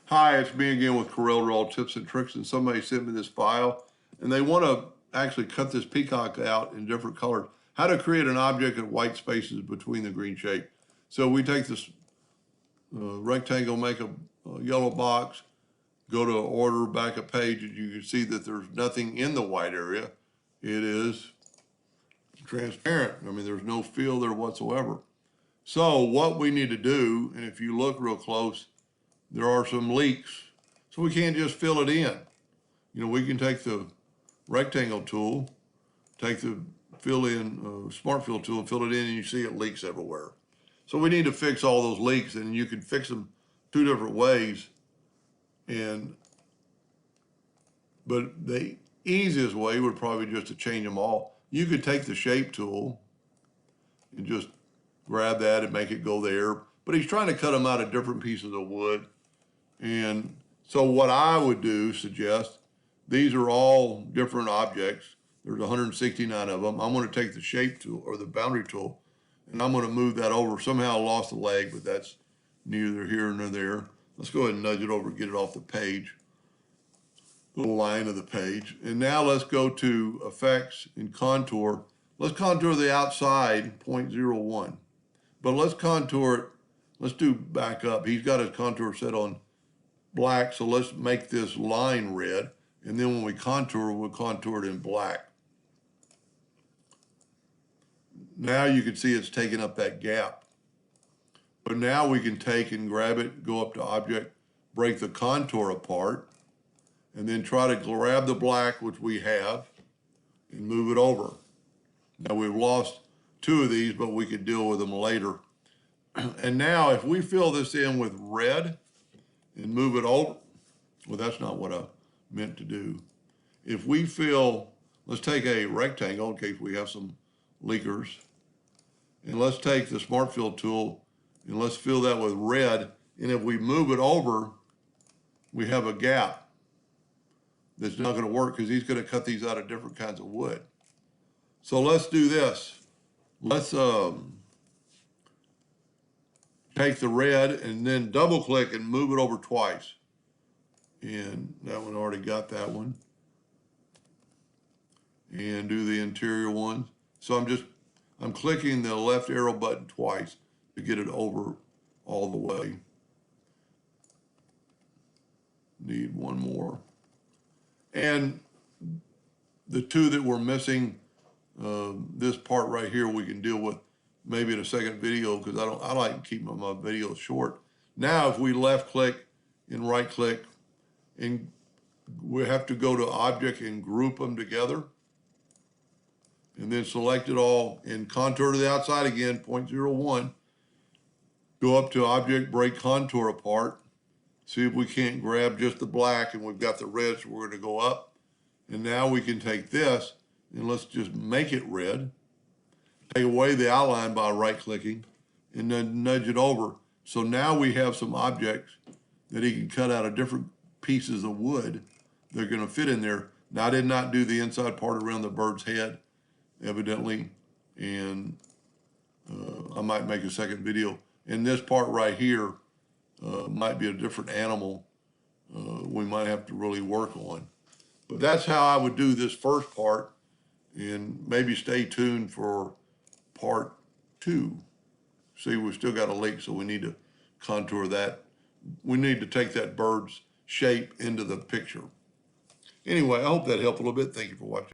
Hi, it's me again with Corel Raw Tips and Tricks, and somebody sent me this file, and they want to actually cut this peacock out in different colors. How to create an object in white spaces between the green shape. So we take this rectangle, make a yellow box, go to order, back a page, and you can see that there's nothing in the white area. It is transparent. I mean, there's no fill there whatsoever. So what we need to do, and if you look real close, there are some leaks. So we can't just fill it in. You know, we can take the rectangle tool, take the smart fill tool and fill it in, and you see it leaks everywhere. So we need to fix all those leaks, and you can fix them two different ways. But the easiest way would probably just to change them all. You could take the shape tool and just grab that and make it go there. But he's trying to cut them out of different pieces of wood. And so what I would suggest, these are all different objects. There's 169 of them. I'm going to take the shape tool or the boundary tool, and I'm going to move that over. Somehow I lost a leg, but that's neither here nor there. Let's go ahead and nudge it over, get it off the page, little line of the page. And now let's go to Effects and Contour. Let's contour the outside 0.01, but let's contour it. Let's do back up. He's got his contour set on black, so let's make this line red, and then when we contour, we'll contour it in black. Now you can see it's taking up that gap. But now we can take and grab it, go up to Object, break the contour apart, and then try to grab the black, which we have, and move it over. Now we've lost two of these, but we could deal with them later. And now if we fill this in with red and move it over, well, that's not what I meant to do. If we let's take a rectangle in case we have some leakers, and let's take the Smart Fill tool and let's fill that with red. And if we move it over, we have a gap that's not going to work because he's going to cut these out of different kinds of wood. So let's do this. Let's take the red and then double click and move it over twice. And that one already got that one. And do the interior ones. So I'm clicking the left arrow button twice to get it over all the way. Need one more. And the two that we're missing, this part right here we can deal with maybe in a second video because I like keeping my videos short. Now if we left click and right click, and we have to go to Object and group them together, and then select it all and contour to the outside again, 0.01. Go up to Object, break contour apart. See if we can't grab just the black, and we've got the red, so we're going to go up. And now we can take this and let's just make it red. Take away the outline by right-clicking and then nudge it over. So now we have some objects that he can cut out of different pieces of wood. They're going to fit in there. Now I did not do the inside part around the bird's head, evidently, and I might make a second video. And this part right here might be a different animal we might have to really work on. But that's how I would do this first part, and maybe stay tuned for part 2. See, we've still got a leak, so we need to contour that. We need to take that bird's shape into the picture. Anyway, I hope that helped a little bit. Thank you for watching.